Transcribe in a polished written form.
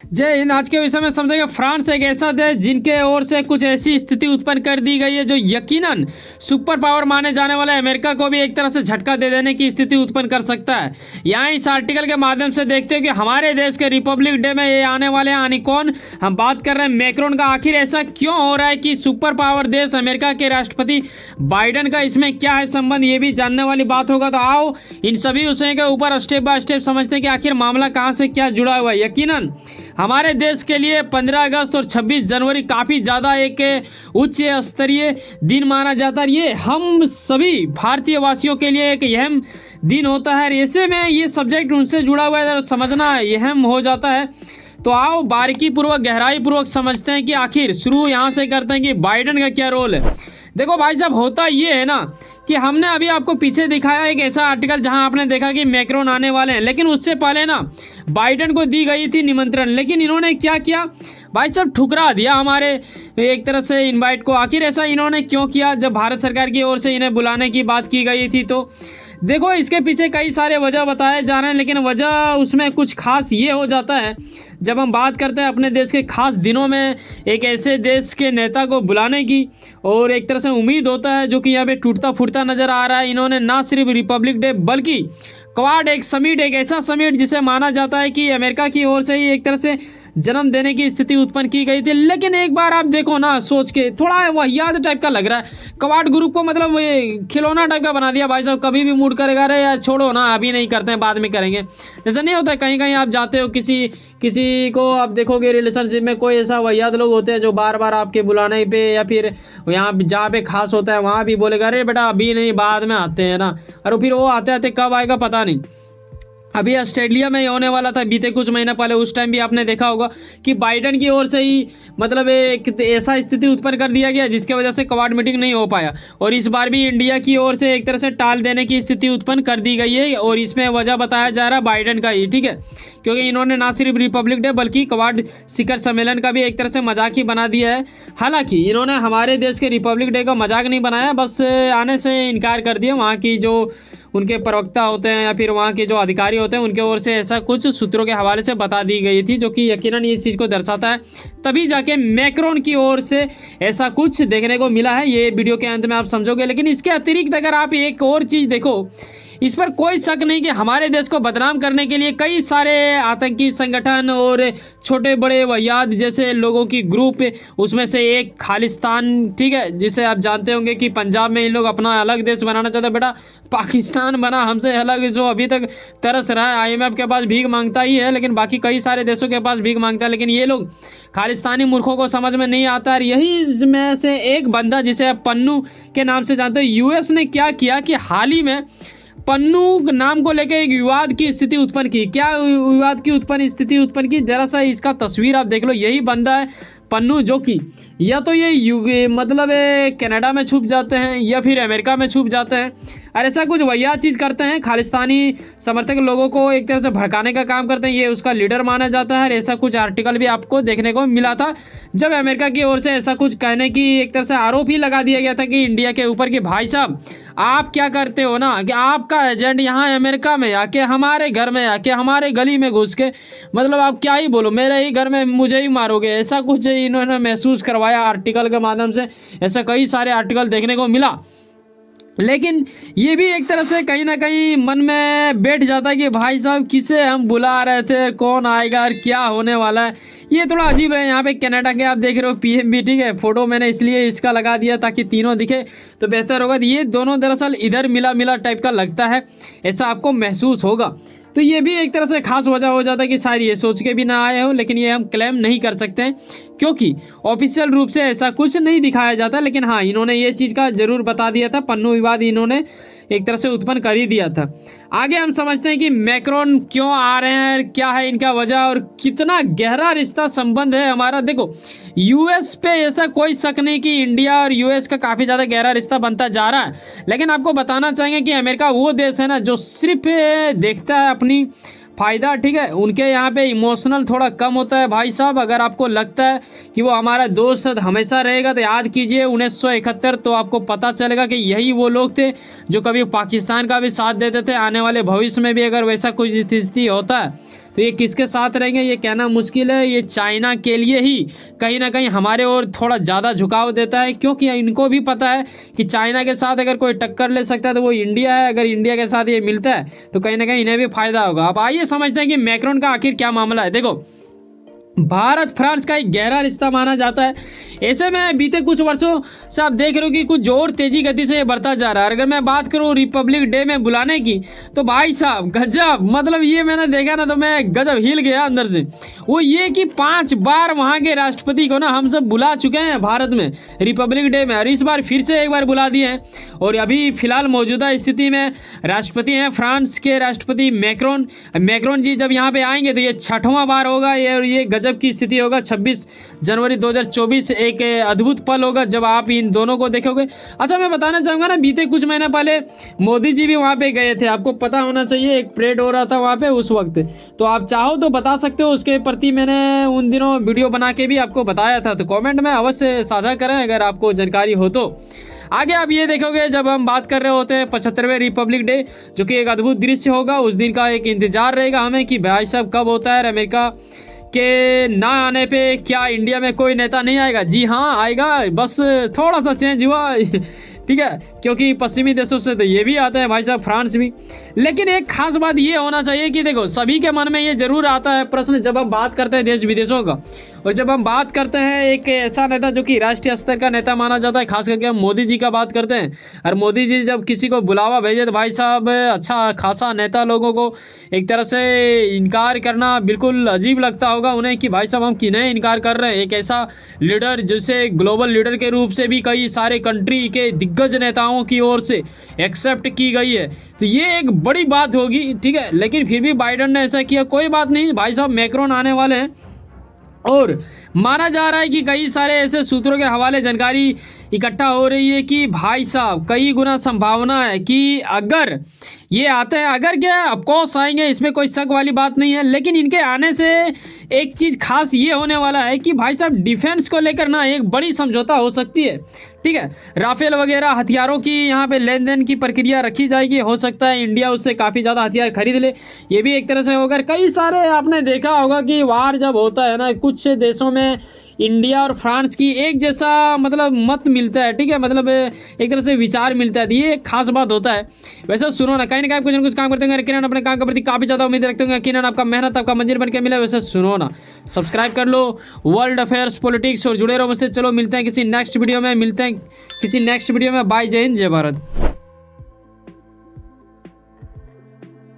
जय हिंद। आज के विषय में समझेंगे फ्रांस एक ऐसा देश जिनके ओर से कुछ ऐसी स्थिति उत्पन्न कर दी गई है जो यकीनन सुपर पावर माने जाने वाले अमेरिका को भी एक तरह से झटका दे देने की स्थिति उत्पन्न कर सकता है। यहाँ इस आर्टिकल के माध्यम से देखते हो कि हमारे देश के रिपब्लिक डे में ये आने वाले आनिकॉन हम बात कर रहे हैं मैक्रोन का। आखिर ऐसा क्यों हो रहा है कि सुपर पावर देश अमेरिका के राष्ट्रपति बाइडेन का इसमें क्या है संबंध, ये भी जानने वाली बात होगा। तो आओ इन सभी विषयों के ऊपर स्टेप बाय स्टेप समझते हैं कि आखिर मामला कहाँ से क्या जुड़ा हुआ है। यकीनन हमारे देश के लिए 15 अगस्त और 26 जनवरी काफ़ी ज़्यादा एक उच्च स्तरीय दिन माना जाता है। ये हम सभी भारतीय वासियों के लिए एक अहम दिन होता है। ऐसे में ये सब्जेक्ट उनसे जुड़ा हुआ है, समझना अहम हो जाता है। तो आओ बारीकी पूर्वक गहराई पूर्वक समझते हैं कि आखिर शुरू यहाँ से करते हैं कि बाइडेन का क्या रोल है। देखो भाई साहब, होता ये है ना कि हमने अभी आपको पीछे दिखाया एक ऐसा आर्टिकल जहां आपने देखा कि मैक्रोन आने वाले हैं, लेकिन उससे पहले ना बाइडेन को दी गई थी निमंत्रण, लेकिन इन्होंने क्या किया भाई साहब, ठुकरा दिया हमारे एक तरह से इनवाइट को। आखिर ऐसा इन्होंने क्यों किया जब भारत सरकार की ओर से इन्हें बुलाने की बात की गई थी? तो देखो इसके पीछे कई सारे वजह बताए जा रहे हैं, लेकिन वजह उसमें कुछ खास ये हो जाता है जब हम बात करते हैं अपने देश के खास दिनों में एक ऐसे देश के नेता को बुलाने की, और एक तरह से उम्मीद होता है जो कि यहाँ पे टूटता फूटता नज़र आ रहा है। इन्होंने ना सिर्फ रिपब्लिक डे बल्कि क्वाड एक समिट, एक ऐसा समिट जिसे माना जाता है कि अमेरिका की ओर से ही एक तरह से जन्म देने की स्थिति उत्पन्न की गई थी। लेकिन एक बार आप देखो ना, सोच के थोड़ा वाहियात टाइप का लग रहा है। क्वाड ग्रुप को मतलब ये खिलौना टाइप का बना दिया भाई साहब, कभी भी मूड करेगा अरे यार छोड़ो ना अभी नहीं करते हैं बाद में करेंगे। जैसा नहीं होता, कहीं कहीं आप जाते हो किसी को आप देखोगे रिलेशनशिप में कोई ऐसा वाहियात लोग होते हैं जो बार बार आपके बुलाने पे या फिर यहाँ जहाँ पे खास होता है वहाँ भी बोलेगा अरे बेटा अभी नहीं बाद में आते हैं ना, और फिर वो आते आते कब आएगा पता नहीं। अभी ऑस्ट्रेलिया में ये होने वाला था बीते कुछ महीना पहले, उस टाइम भी आपने देखा होगा कि बाइडेन की ओर से ही मतलब एक ऐसा स्थिति उत्पन्न कर दिया गया जिसके वजह से क्वाड मीटिंग नहीं हो पाया, और इस बार भी इंडिया की ओर से एक तरह से टाल देने की स्थिति उत्पन्न कर दी गई है, और इसमें वजह बताया जा रहा है बाइडेन का ही, ठीक है, क्योंकि इन्होंने ना सिर्फ रिपब्लिक डे बल्कि क्वाड शिखर सम्मेलन का भी एक तरह से मजाक ही बना दिया है। हालांकि इन्होंने हमारे देश के रिपब्लिक डे का मजाक नहीं बनाया, बस आने से इनकार कर दिया। वहाँ की जो उनके प्रवक्ता होते हैं या फिर वहाँ के जो अधिकारी होते हैं उनके ओर से ऐसा कुछ सूत्रों के हवाले से बता दी गई थी, जो कि यकीनन इस चीज़ को दर्शाता है। तभी जाके मैक्रोन की ओर से ऐसा कुछ देखने को मिला है, ये वीडियो के अंत में आप समझोगे। लेकिन इसके अतिरिक्त अगर आप एक और चीज़ देखो, इस पर कोई शक नहीं कि हमारे देश को बदनाम करने के लिए कई सारे आतंकी संगठन और छोटे बड़े वाहियात जैसे लोगों की ग्रुप, उसमें से एक खालिस्तान, ठीक है, जिसे आप जानते होंगे कि पंजाब में इन लोग अपना अलग देश बनाना चाहते हैं। बेटा पाकिस्तान बना हमसे अलग, जो अभी तक तरस रहा है, IMF के पास भीख मांगता ही है, लेकिन बाकी कई सारे देशों के पास भीख मांगता है। लेकिन ये लोग खालिस्तानी मूर्खों को समझ में नहीं आता है। यही में से एक बंदा जिसे आप पन्नू के नाम से जानते हो, US ने क्या किया कि हाल ही में पन्नू नाम को लेकर एक विवाद की स्थिति उत्पन्न की। क्या विवाद की स्थिति उत्पन्न की, जरा सा इसका तस्वीर आप देख लो। यही बंदा है पन्नू, जो कि या तो ये मतलब कनाडा में छुप जाते हैं या फिर अमेरिका में छुप जाते हैं, और ऐसा कुछ वाहियात चीज़ करते हैं, खालिस्तानी समर्थक लोगों को एक तरह से भड़काने का काम करते हैं। ये उसका लीडर माना जाता है। ऐसा कुछ आर्टिकल भी आपको देखने को मिला था जब अमेरिका की ओर से ऐसा कुछ कहने की एक तरह से आरोप ही लगा दिया गया था कि इंडिया के ऊपर कि भाई साहब आप क्या करते हो ना, कि आपका एजेंट यहाँ अमेरिका में आके हमारे घर में आके हमारे गली में घुस के मतलब आप क्या ही बोलो, मेरे ही घर में मुझे ही मारोगे। ऐसा कुछ इन्होंने महसूस करवाया आर्टिकल के माध्यम से। ऐसा कई सारे आर्टिकल देखने को मिला, लेकिन ये भी एक तरह से कहीं ना कहीं मन में बैठ जाता है कि भाई साहब किसे हम बुला रहे थे, कौन आएगा और क्या होने वाला है। ये थोड़ा अजीब है। यहाँ पे कनाडा के आप देख रहे हो PM भी, ठीक है, फोटो मैंने इसलिए इसका लगा दिया ताकि तीनों दिखे तो बेहतर होगा। ये दोनों दरअसल इधर मिला मिला टाइप का लगता है, ऐसा आपको महसूस होगा। तो ये भी एक तरह से खास वजह हो जाता है कि शायद ये सोच के भी ना आए हो, लेकिन ये हम क्लेम नहीं कर सकते हैं क्योंकि ऑफिशियल रूप से ऐसा कुछ नहीं दिखाया जाता। लेकिन हाँ, इन्होंने ये चीज़ का जरूर बता दिया था, पन्नू विवाद इन्होंने एक तरह से उत्पन्न कर ही दिया था। आगे हम समझते हैं कि मैक्रोन क्यों आ रहे हैं, क्या है इनका वजह और कितना गहरा रिश्ता संबंध है हमारा। देखो US पे ऐसा कोई शक नहीं कि इंडिया और US का काफ़ी ज़्यादा गहरा रिश्ता बनता जा रहा है, लेकिन आपको बताना चाहेंगे कि अमेरिका वो देश है ना जो सिर्फ देखता है अपनी फ़ायदा, ठीक है। उनके यहाँ पे इमोशनल थोड़ा कम होता है भाई साहब। अगर आपको लगता है कि वो हमारा दोस्त हमेशा रहेगा तो याद कीजिए 1971, तो आपको पता चलेगा कि यही वो लोग थे जो कभी पाकिस्तान का भी साथ देते थे। आने वाले भविष्य में भी अगर वैसा कुछ स्थिति होता है तो ये किसके साथ रहेंगे ये कहना मुश्किल है। ये चाइना के लिए ही कहीं ना कहीं हमारे ओर थोड़ा ज़्यादा झुकाव देता है, क्योंकि इनको भी पता है कि चाइना के साथ अगर कोई टक्कर ले सकता है तो वो इंडिया है। अगर इंडिया के साथ ये मिलता है तो कहीं ना कहीं इन्हें भी फायदा होगा। अब आइए समझते हैं कि मैक्रोन का आखिर क्या मामला है। देखो, भारत फ्रांस का एक गहरा रिश्ता माना जाता है। ऐसे में बीते कुछ वर्षों से आप देख रहे हो कि कुछ और तेजी गति से ये बढ़ता जा रहा है। अगर मैं बात करूँ रिपब्लिक डे में बुलाने की, तो भाई साहब गजब, मतलब ये मैंने देखा ना तो मैं गजब हिल गया अंदर से। वो ये कि 5 बार वहाँ के राष्ट्रपति को ना हम सब बुला चुके हैं भारत में रिपब्लिक डे में, और इस बार फिर से एक बार बुला दिए हैं। और अभी फिलहाल मौजूदा स्थिति में राष्ट्रपति हैं फ्रांस के राष्ट्रपति मैक्रोन जी जब यहाँ पे आएंगे तो ये 6वां बार होगा। ये गजब की स्थिति होगा। 26 जनवरी 2024 एक अद्भुत पल होगा जब आप इन दोनों को देखोगे। अच्छा, मैं बताना चाहूँगा ना, बीते कुछ महीने पहले मोदी जी भी वहाँ पे गए थे, आपको पता होना चाहिए, एक परेड हो रहा था वहाँ पे उस वक्त। तो आप चाहो तो बता सकते हो, उसके प्रति मैंने उन दिनों वीडियो बना के भी आपको बताया था। तो कमेंट में अवश्य साझा करें अगर आपको जानकारी हो तो। आगे आप ये देखोगे जब हम बात कर रहे होते हैं 75वें रिपब्लिक डे, जो कि एक अद्भुत दृश्य होगा। उस दिन का एक इंतजार रहेगा हमें कि भाई साहब कब होता है। अमेरिका के ना आने पे क्या इंडिया में कोई नेता नहीं आएगा? जी हाँ, आएगा, बस थोड़ा सा चेंज हुआ ठीक है, क्योंकि पश्चिमी देशों से तो ये भी आते हैं भाई साहब, फ्रांस भी। लेकिन एक खास बात ये होना चाहिए कि देखो, सभी के मन में ये जरूर आता है प्रश्न जब हम बात करते हैं देश विदेशों का, और जब हम बात करते हैं एक ऐसा नेता जो कि राष्ट्रीय स्तर का नेता माना जाता है, खास करके हम मोदी जी का बात करते हैं। और मोदी जी जब किसी को बुलावा भेजे तो भाई साहब अच्छा खासा नेता लोगों को एक तरह से इनकार करना बिल्कुल अजीब लगता होगा उन्हें कि भाई साहब हम किन्हें इनकार कर रहे हैं। एक ऐसा लीडर जिसे ग्लोबल लीडर के रूप से भी कई सारे कंट्री के दिग्गज नेताओं की ओर से एक्सेप्ट की गई है, तो ये एक बड़ी बात होगी, ठीक है। लेकिन फिर भी बाइडेन ने ऐसा किया, कोई बात नहीं, भाई साहब मैक्रोन आने वाले हैं। और माना जा रहा है कि कई सारे ऐसे सूत्रों के हवाले जानकारी इकट्ठा हो रही है कि भाई साहब कई गुना संभावना है कि अगर ये आते हैं, अगर क्या ऑफकोर्स आएंगे, इसमें कोई शक वाली बात नहीं है। लेकिन इनके आने से एक चीज़ खास ये होने वाला है कि भाई साहब डिफेंस को लेकर ना एक बड़ी समझौता हो सकती है, ठीक है। राफेल वगैरह हथियारों की यहाँ पे लेन देन की प्रक्रिया रखी जाएगी। हो सकता है इंडिया उससे काफ़ी ज़्यादा हथियार खरीद ले, ये भी एक तरह से होगा। कई सारे आपने देखा होगा कि वार जब होता है ना, कुछ देशों में इंडिया और फ्रांस की एक जैसा मतलब मत मिलता है, ठीक है, मतलब एक तरह से विचार मिलता है, तो ये एक खास बात होता है। वैसे सुनो ना, कहीं ना कहीं कुछ ना कुछ काम करते होंगे, किरण अपने काम के प्रति काफ़ी ज़्यादा उम्मीद रखते होंगे, किरण आपका मेहनत आपका मंजिल बन के मिला। वैसे सुनो ना, सब्सक्राइब कर लो वर्ल्ड अफेयर्स पॉलिटिक्स और जुड़े रहो मुझसे। चलो मिलते हैं किसी नेक्स्ट वीडियो में, बाय, जय हिंद, जय भारत।